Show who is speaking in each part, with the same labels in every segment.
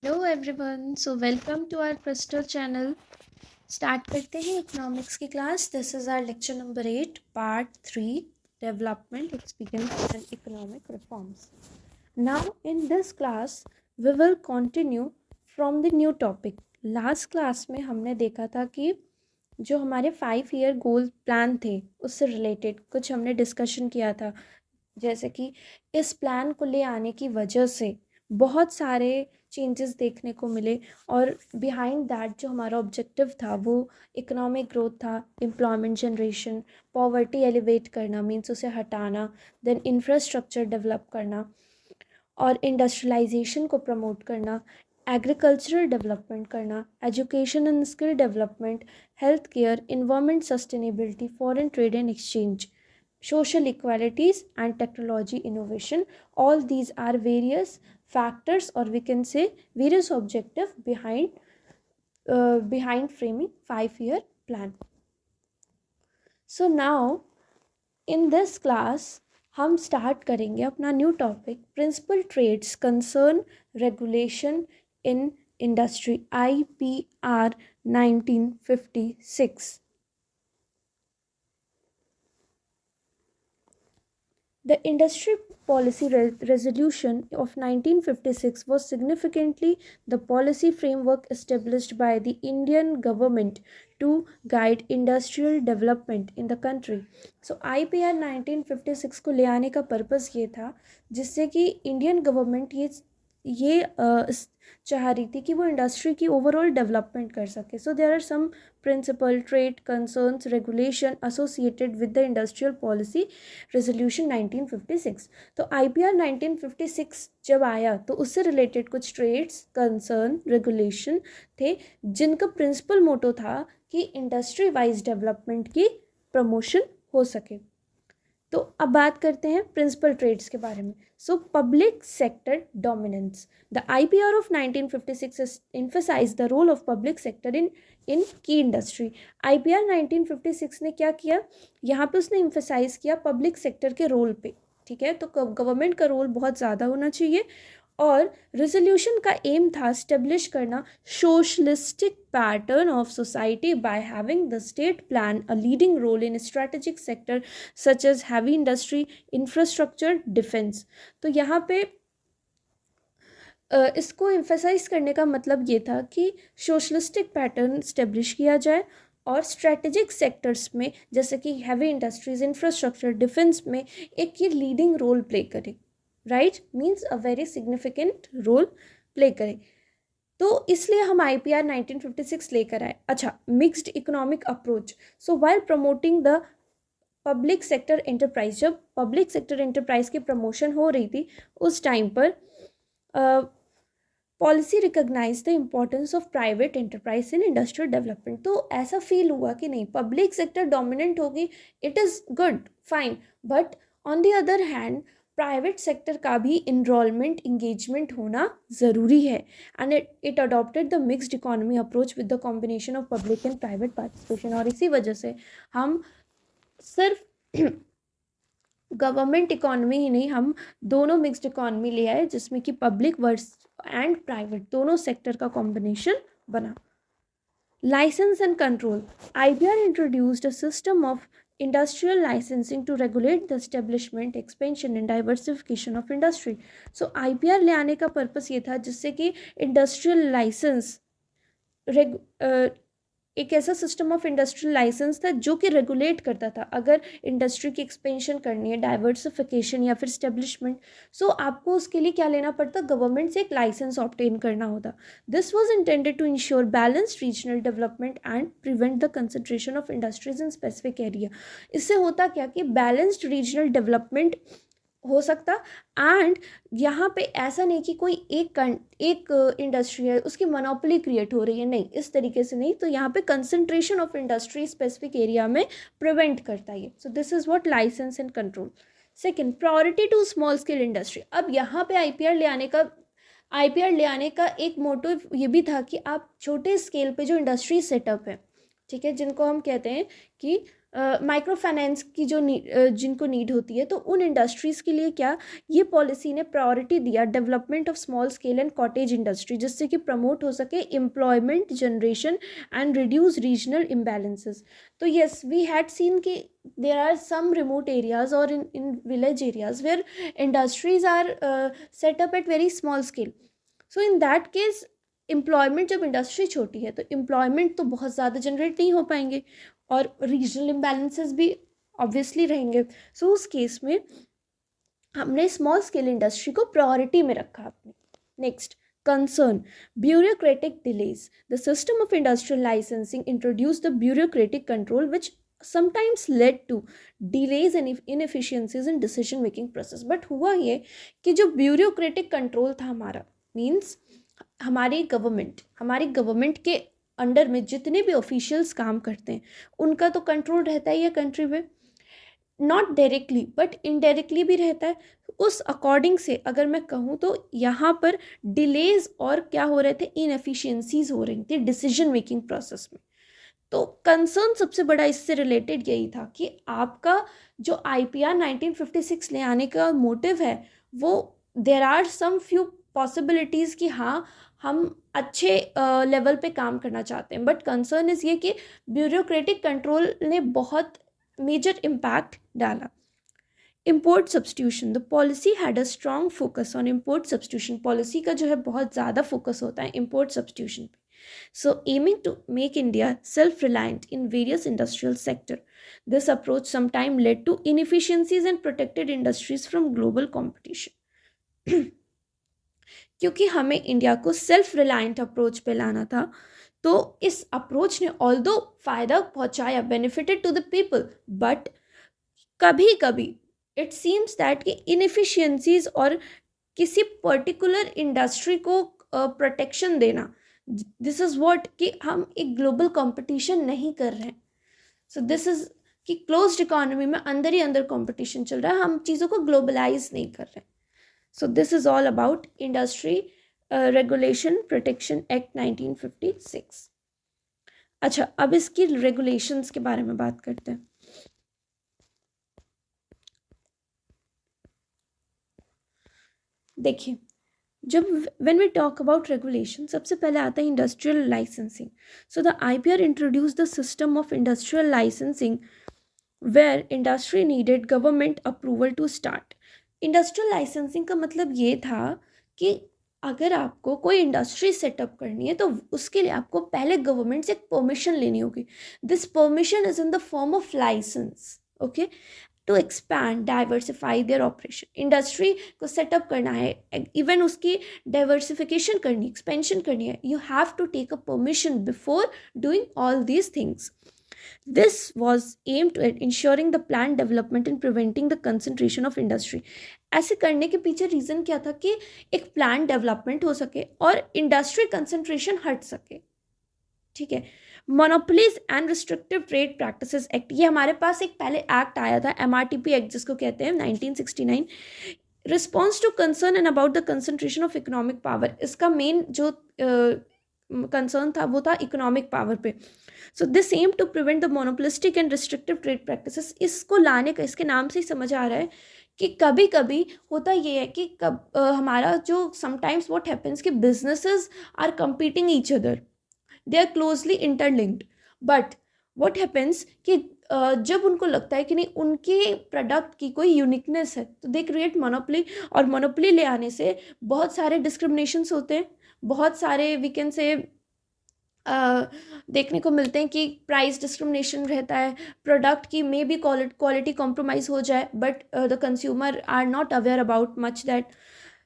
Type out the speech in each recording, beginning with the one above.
Speaker 1: Hello everyone, so welcome to our Crystal channel. Start करते हैं economics की class. This is our lecture number 8 part 3 development experience and economic reforms. Now in this class we will continue from the new topic. Last class में हमने देखा था कि जो हमारे 5 ईयर गोल प्लान थे उससे रिलेटेड कुछ हमने डिस्कशन किया था, जैसे कि इस प्लान को ले आने की वजह से बहुत सारे चेंजेस देखने को मिले और बिहाइंड दैट जो हमारा ऑब्जेक्टिव था वो इकोनॉमिक ग्रोथ था, एम्प्लॉयमेंट जनरेशन, पॉवर्टी एलिवेट करना मीन्स उसे हटाना, देन इंफ्रास्ट्रक्चर डेवलप करना और इंडस्ट्रियलाइजेशन को प्रमोट करना, एग्रीकल्चरल डेवलपमेंट करना, education and skill development, health care, environment sustainability, foreign trade and exchange, social equalities and technology innovation. All these are various factors, or we can say various objective behind framing 5 year plan. So now in this class हम start करेंगे अपना new topic, principle trades concern regulation in industry, IPR 1956. The Industry Policy Resolution of 1956 was significantly the policy framework established by the Indian government to guide industrial development in the country. So IPR 1956 को ले आने का purpose ये था जिससे कि Indian government ये चाह रही थी कि वो इंडस्ट्री की ओवरऑल डेवलपमेंट कर सके. So there are some principle trade concerns regulation associated with the industrial policy resolution 1956. तो IPR 1956 जब आया तो उससे रिलेटेड कुछ ट्रेड्स कंसर्न रेगुलेशन थे जिनका प्रिंसिपल मोटो था कि इंडस्ट्री वाइज डेवलपमेंट की प्रमोशन हो सके. तो अब बात करते हैं प्रिंसिपल ट्रेड्स के बारे में. So public sector dominance. The IPR of 1956 emphasized the role of public sector in की इंडस्ट्री. IPR 1956 ने क्या किया, यहाँ पे उसने इम्फेसाइज किया पब्लिक सेक्टर के रोल पे. ठीक है, तो गवर्नमेंट का रोल बहुत ज़्यादा होना चाहिए. और रेजोल्यूशन का एम था स्टेब्लिश करना socialistic pattern of society by having the state plan a leading role in strategic sector such as heavy industry, infrastructure, defence. तो यहाँ पे इसको एम्फेसाइज करने का मतलब ये था कि सोशलिस्टिक पैटर्न स्टेब्लिश किया जाए और स्ट्रेटेजिक सेक्टर्स में जैसे कि हैवी इंडस्ट्रीज, इंफ्रास्ट्रक्चर, डिफेंस में एक ये लीडिंग रोल प्ले करे. Right, means a very significant role play करे. तो इसलिए हम IPR 1956 लेकर आए. अच्छा, mixed economic approach. So while promoting the public sector enterprise, जब पब्लिक सेक्टर एंटरप्राइज की प्रमोशन हो रही थी उस टाइम पर policy recognise the importance of private enterprise in industrial development. तो ऐसा फील हुआ कि नहीं, पब्लिक सेक्टर डोमिनेंट होगी, it is good fine, but on the other hand private sector का भी इनरोलमेंट इंगेजमेंट होना ज़रूरी है. And it adopted the mixed economy approach with the combination of public and private participation. और इसी वजह से हम सिर्फ गवर्नमेंट इकोनॉमी ही नहीं, हम दोनों मिक्स्ड इकोनॉमी ले आए जिसमें कि पब्लिक वर्स एंड प्राइवेट दोनों सेक्टर का कॉम्बिनेशन बना. Licence and control. IPR introduced a system of industrial licensing to regulate the establishment, expansion and diversification of industry. So IPR ले आने का पर्पस ये था जिससे कि इंडस्ट्रियल लाइसेंस एक ऐसा सिस्टम ऑफ इंडस्ट्रियल लाइसेंस था जो कि रेगुलेट करता था अगर इंडस्ट्री की एक्सपेंशन करनी है, डाइवर्सिफिकेशन या फिर स्टेब्लिशमेंट. सो आपको उसके लिए क्या लेना पड़ता, गवर्नमेंट से एक लाइसेंस ऑब्टेन करना होता. This was intended to ensure balanced regional development and prevent the concentration of industries in specific area. इससे होता क्या कि बैलेंस्ड रीजनल डेवलपमेंट हो सकता. एंड यहाँ पे ऐसा नहीं कि कोई एक इंडस्ट्री है उसकी मोनोपोली क्रिएट हो रही है, नहीं, इस तरीके से नहीं. तो यहाँ पे concentration of industry specific area में प्रिवेंट करता है. So this is what licence and control. Second, priority to small scale industry. अब यहाँ पे IPR ले आने का एक मोटिव ये भी था कि आप छोटे स्केल पे जो इंडस्ट्री सेटअप है, ठीक है, जिनको हम कहते हैं कि माइक्रो फाइनेंस की जो जिनको नीड होती है, तो उन इंडस्ट्रीज़ के लिए क्या ये पॉलिसी ने प्रायोरिटी दिया, development of small scale and cottage industry, जिससे कि प्रमोट हो सके employment generation and reduce regional imbalances. तो येस, वी हैड सीन कि there are some remote areas or in village areas where industries are set up at very small scale. So in that case, employment, जब industry छोटी है तो employment तो बहुत ज़्यादा generate नहीं हो पाएंगे और रीजनल इम्बैलेंसेस भी ऑब्वियसली रहेंगे. सो उस केस में हमने स्मॉल स्केल इंडस्ट्री को प्रायोरिटी में रखा अपने. Next, concern, bureaucratic delays. The system of industrial licensing introduced the bureaucratic control which sometimes led to delays and inefficiencies in decision making process. But हुआ ये कि जो bureaucratic control था हमारा, means हमारी गवर्नमेंट के अंडर में जितने भी ऑफिशियल्स काम करते हैं उनका तो कंट्रोल रहता ही है कंट्री में, नॉट डायरेक्टली बट इनडायरेक्टली भी रहता है. उस अकॉर्डिंग से अगर मैं कहूँ तो यहाँ पर डिलेज और क्या हो रहे थे, इनएफिशिएंसीज हो रही थी डिसीजन मेकिंग प्रोसेस में. तो कंसर्न सबसे बड़ा इससे रिलेटेड यही था कि आपका जो IPR 1956 ले आने का मोटिव है वो, there are some few possibilities कि हाँ हम अच्छे लेवल पे काम करना चाहते हैं, बट कंसर्न इज़ ये कि ब्यूरोक्रेटिक कंट्रोल ने बहुत मेजर इम्पैक्ट डाला. Import substitution, the policy had a strong focus on import substitution. Policy का जो है बहुत ज़्यादा फोकस होता है इम्पोर्ट सब्सटीट्यूशन पे. So aiming to make India self-reliant in various industrial sector. This approach sometimes led to inefficiencies and protected industries from global competition. क्योंकि हमें इंडिया को सेल्फ रिलायंट अप्रोच पे लाना था, तो इस अप्रोच ने ऑल्दो फ़ायदा पहुंचाया, benefited to the people, but कभी कभी इट सीम्स दैट कि इनएफिशिएंसीज और किसी पर्टिकुलर इंडस्ट्री को प्रोटेक्शन देना, दिस इज़ व्हाट कि हम एक ग्लोबल कंपटीशन नहीं कर रहे हैं. सो दिस इज़ कि क्लोज्ड इकोनॉमी में अंदर ही अंदर कंपटीशन चल रहा है, हम चीज़ों को ग्लोबलाइज नहीं कर रहे हैं. So this is all about industry regulation protection act 1956. अच्छा, अब इसकी रेगुलेशंस के बारे में बात करते हैं. देखिए, जब when we talk about regulation, सबसे पहले आता है industrial licensing. So the IPR introduce the system of industrial licensing where industry needed government approval to start. Industrial licensing का मतलब ये था कि अगर आपको कोई इंडस्ट्री सेटअप करनी है तो उसके लिए आपको पहले गवर्नमेंट से परमिशन लेनी होगी. This permission is in the form of licence, okay, to expand diversify their operation. Industry को सेटअप करना है, इवन उसकी डाइवर्सिफिकेशन करनी, एक्सपेंशन करनी है, you have to take a permission before doing all these things. This was aimed at ensuring the planned development and preventing the concentration of industry. ऐसे करने के पीछे रीज़न क्या था कि एक प्लान डेवलपमेंट हो सके और इंडस्ट्री कंसंट्रेशन हट सके. ठीक है. Monopolies and restrictive trade practices act, ये हमारे पास एक पहले एक्ट आया था, MRTP एक्ट जिसको कहते हैं 1969. Response to concern and about the concentration of economic power. इसका मेन जो कंसर्न था वो था इकोनॉमिक पावर पे. So this aim to prevent the monopolistic and restrictive trade practices. इसको लाने का, इसके नाम से ही समझ आ रहा है कि कभी कभी होता ये है कि हमारा जो समटाइम्स व्हाट हैपेंस कि businesses are competing each other, they are closely interlinked, but what happens कि जब उनको लगता है कि नहीं उनके प्रोडक्ट की कोई यूनिकनेस है तो दे क्रिएट मोनोपोली. और मोनोपोली ले आने से बहुत सारे डिस्क्रिमिनेशंस होते हैं, बहुत सारे वी कैन से देखने को मिलते हैं कि प्राइस डिस्क्रिमिनेशन रहता है, प्रोडक्ट की मे बी क्वालिटी कॉम्प्रोमाइज़ हो जाए, but the consumer are not aware about much that.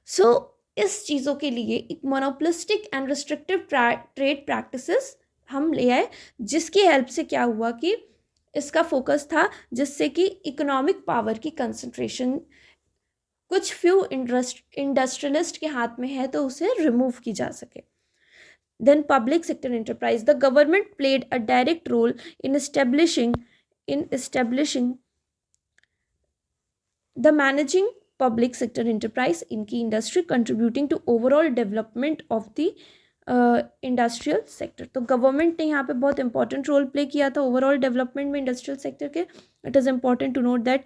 Speaker 1: So इस चीज़ों के लिए एक monopolistic and restrictive trade practices हम ले आए, जिसकी हेल्प से क्या हुआ कि इसका फोकस था जिससे कि इकोनॉमिक पावर की कंसंट्रेशन कुछ फ्यू इंडस्ट्रियलिस्ट के हाथ में है तो उसे रिमूव की जा सके. Then public sector enterprise. The government played a direct role in establishing the managing public sector enterprise in key industry, contributing to overall development of the industrial sector. तो गवर्नमेंट ने यहाँ पे बहुत इंपॉर्टेंट रोल प्ले किया था overall development में industrial sector के। It is important to note that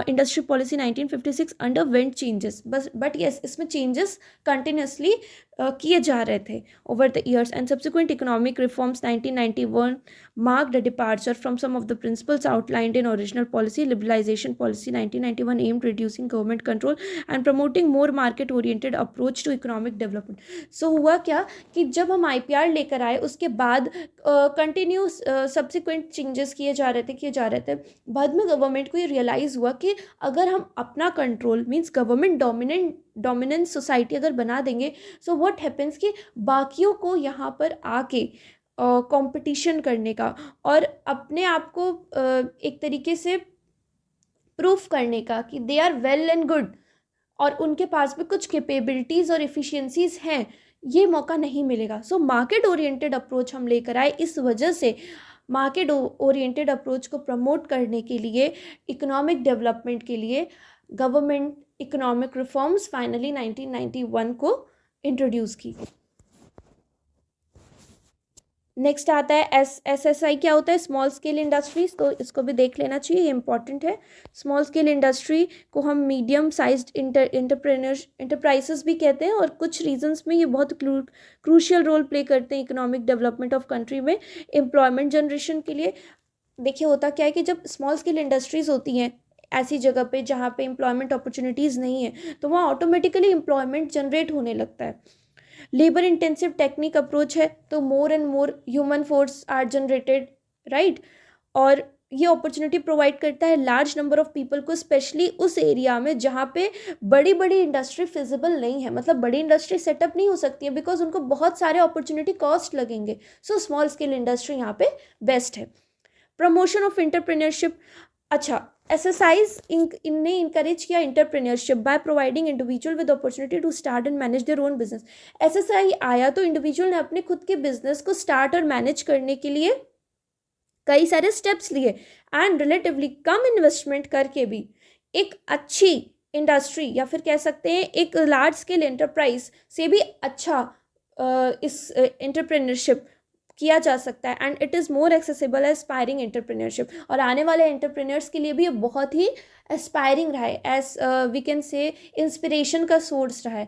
Speaker 1: industry policy 1956 underwent changes, but yes इसमें चेंजेस कंटिन्यूसली किए जा रहे थे over the years, and subsequent economic reforms 1991 marked a departure from some of the principles outlined in original policy. Liberalization policy 1991 aimed reducing government control and promoting more market oriented approach to economic development. So हुआ क्या कि जब हम IPR लेकर आए उसके बाद continue subsequent changes किए जा रहे थे। बाद में गवर्नमेंट को ये रियलाइज़ हुआ कि अगर हम अपना control means government dominant society अगर बना देंगे, सो व्हाट हैपेंस कि बाकियों को यहाँ पर आके कंपटीशन करने का और अपने आप को एक तरीके से प्रूफ करने का कि they are well and good और उनके पास भी कुछ कैपेबिलिटीज़ और एफिशिएंसीज हैं, ये मौका नहीं मिलेगा। सो मार्केट ओरिएंटेड अप्रोच हम लेकर आए। इस वजह से मार्केट ओरिएंटेड अप्रोच को प्रमोट करने के लिए, इकोनॉमिक डेवलपमेंट के लिए गवर्नमेंट इकोनॉमिक रिफॉर्म्स फाइनली 1991 को इंट्रोड्यूस की। नेक्स्ट आता है SSI। क्या होता है? Small scale industries. तो इसको भी देख लेना चाहिए, ये इंपॉर्टेंट है। स्मॉल स्केल इंडस्ट्री को हम मीडियम साइज्ड इंटरप्राइजेस भी कहते हैं और कुछ रीजंस में ये बहुत क्रूशियल रोल प्ले करते हैं इकोनॉमिक डेवलपमेंट ऑफ कंट्री में, एम्प्लॉयमेंट जनरेशन के लिए। देखिए होता क्या है कि जब स्मॉल स्केल इंडस्ट्रीज होती हैं ऐसी जगह पे जहाँ पे एम्प्लॉयमेंट अपॉर्चुनिटीज़ नहीं है, तो वहाँ ऑटोमेटिकली एम्प्लॉयमेंट जनरेट होने लगता है। लेबर इंटेंसिव टेक्निक अप्रोच है तो more and more human force are generated, right. और ये अपॉर्चुनिटी प्रोवाइड करता है लार्ज नंबर ऑफ पीपल को, स्पेशली उस एरिया में जहाँ पे बड़ी बड़ी इंडस्ट्री फिजिबल नहीं है, मतलब बड़ी इंडस्ट्री सेटअप नहीं हो सकती है बिकॉज उनको बहुत सारे अपॉर्चुनिटी कॉस्ट लगेंगे। सो स्मॉल स्केल इंडस्ट्री यहाँ पे बेस्ट है। Promotion of entrepreneurship. अच्छा, एसएसआईज इनने इंकरेज किया entrepreneurship by providing individual with opportunity to start and manage their own business. SSI आया तो इंडिविजुअल ने अपने खुद के बिजनेस को स्टार्ट और मैनेज करने के लिए कई सारे स्टेप्स लिए एंड रिलेटिवली कम इन्वेस्टमेंट करके भी एक अच्छी इंडस्ट्री या फिर कह सकते हैं एक लार्ज स्केल एंटरप्राइज से भी अच्छा इस एंटरप्रेन्योरशिप किया जा सकता है and it is more accessible aspiring entrepreneurship. और आने वाले एंटरप्रेन्योर्स के लिए भी ये बहुत ही एस्पायरिंग रहा है, as we can say inspiration का सोर्स रहा है,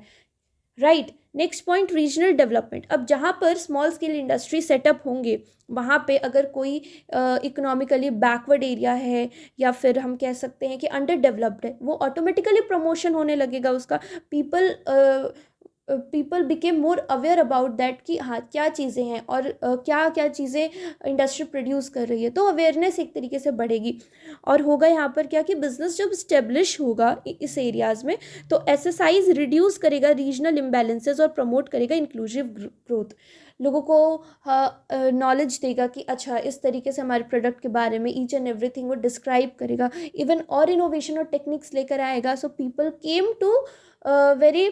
Speaker 1: right. Next point, regional development. अब जहाँ पर स्मॉल स्केल इंडस्ट्री सेटअप होंगे वहाँ पे अगर कोई इकोनॉमिकली बैकवर्ड एरिया है या फिर हम कह सकते हैं कि अंडर डेवलप्ड है, वो ऑटोमेटिकली प्रमोशन होने लगेगा उसका। People became more aware about that कि हाँ क्या चीज़ें हैं और क्या क्या चीज़ें इंडस्ट्री प्रोड्यूस कर रही है, तो अवेयरनेस एक तरीके से बढ़ेगी। और होगा यहाँ पर क्या कि बिजनेस जब स्टेब्लिश होगा इस एरियाज़ में तो एसएसआईज रिड्यूस करेगा रीजनल इम्बैलेंसेज और प्रमोट करेगा इंक्लूसिव ग्रोथ। लोगों को नॉलेज देगा कि अच्छा इस तरीके से हमारे प्रोडक्ट के बारे में ईच एंड एवरीथिंग वो डिस्क्राइब करेगा, इवन और इनोवेशन और टेक्निक्स लेकर आएगा। So people came to very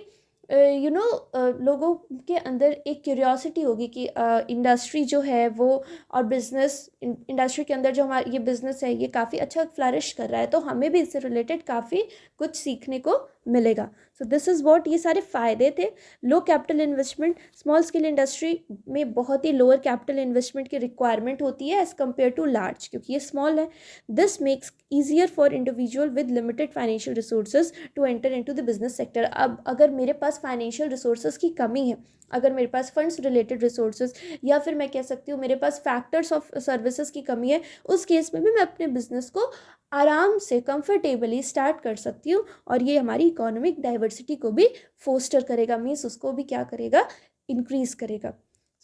Speaker 1: लोगों के अंदर एक क्यूरियोसिटी होगी कि इंडस्ट्री जो है वो और बिजनेस, इंडस्ट्री के अंदर जो हमारा ये बिजनेस है ये काफ़ी अच्छा फ्लरिश कर रहा है, तो हमें भी इससे रिलेटेड काफ़ी कुछ सीखने को मिलेगा। सो दिस इज़ व्हाट, ये सारे फ़ायदे थे। Low capital investment, small scale industry में बहुत ही लोअर कैपिटल इन्वेस्टमेंट की रिक्वायरमेंट होती है एज़ कम्पेयर टू लार्ज, क्योंकि ये स्मॉल है। This makes easier for individual with limited financial resources to enter into the business sector. अब अगर मेरे पास फाइनेंशियल रिसोर्सेज की कमी है, अगर मेरे पास फंड्स रिलेटेड रिसोर्सेज या फिर मैं कह सकती हूँ मेरे पास फैक्टर्स ऑफ सर्विसेज की कमी है, उस केस में भी मैं अपने बिजनेस को आराम से कंफर्टेबली स्टार्ट कर सकती हूँ और ये हमारी इकोनॉमिक डाइवर्सिटी को भी फोस्टर करेगा, मीन्स उसको भी क्या करेगा, इंक्रीज करेगा।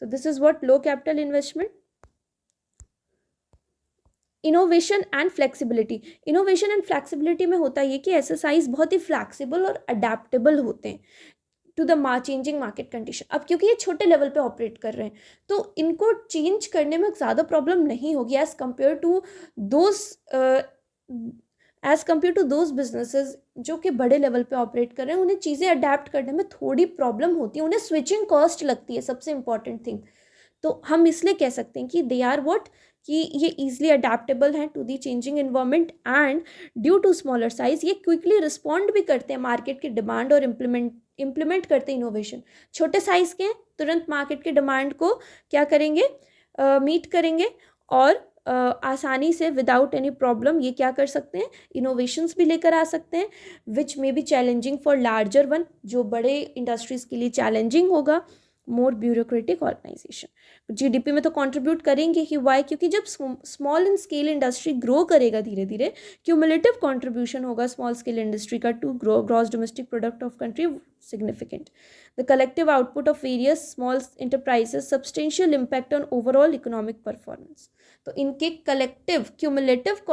Speaker 1: सो this is what low capital investment. Innovation and flexibility. Innovation and flexibility में होता ये कि एसएसआईज बहुत ही फ्लैक्सीबल और अडेप्टेबल होते हैं to the changing market condition. अब क्योंकि ये छोटे लेवल पे ऑपरेट कर रहे हैं तो इनको चेंज करने में ज़्यादा प्रॉब्लम नहीं होगी as compare to those businesses जो कि बड़े लेवल पे ऑपरेट कर रहे हैं। उन्हें चीज़ें अडेप्ट करने में थोड़ी प्रॉब्लम होती है, उन्हें स्विचिंग कॉस्ट लगती है, सबसे इंपॉर्टेंट थिंग। तो हम इसलिए कह सकते हैं कि दे आर व्हाट, कि ये ईजिली अडेप्टेबल हैं to the changing environment and due to smaller size ये क्विकली रिस्पॉन्ड भी करते हैं मार्केट की डिमांड और इम्प्लीमेंट करते हैं इनोवेशन, छोटे साइज़ के हैं, तुरंत मार्केट के डिमांड को क्या करेंगे, मीट करेंगे और आसानी से विदाउट एनी प्रॉब्लम ये क्या कर सकते हैं, इनोवेशंस भी लेकर आ सकते हैं, which may be challenging for larger one, जो बड़े इंडस्ट्रीज़ के लिए चैलेंजिंग होगा, मोर ब्यूरोक्रेटिक ऑर्गेनाइजेशन। जीडीपी में तो कंट्रीब्यूट करेंगे ही, वाई, क्योंकि जब small in scale industry grow करेगा धीरे धीरे, क्यूमुलेटिव कंट्रीब्यूशन होगा स्मॉल स्केल इंडस्ट्री का to grow gross domestic product of country significant. The collective output of various small enterprises substantial impact on overall economic performance. तो इनके collective cumulative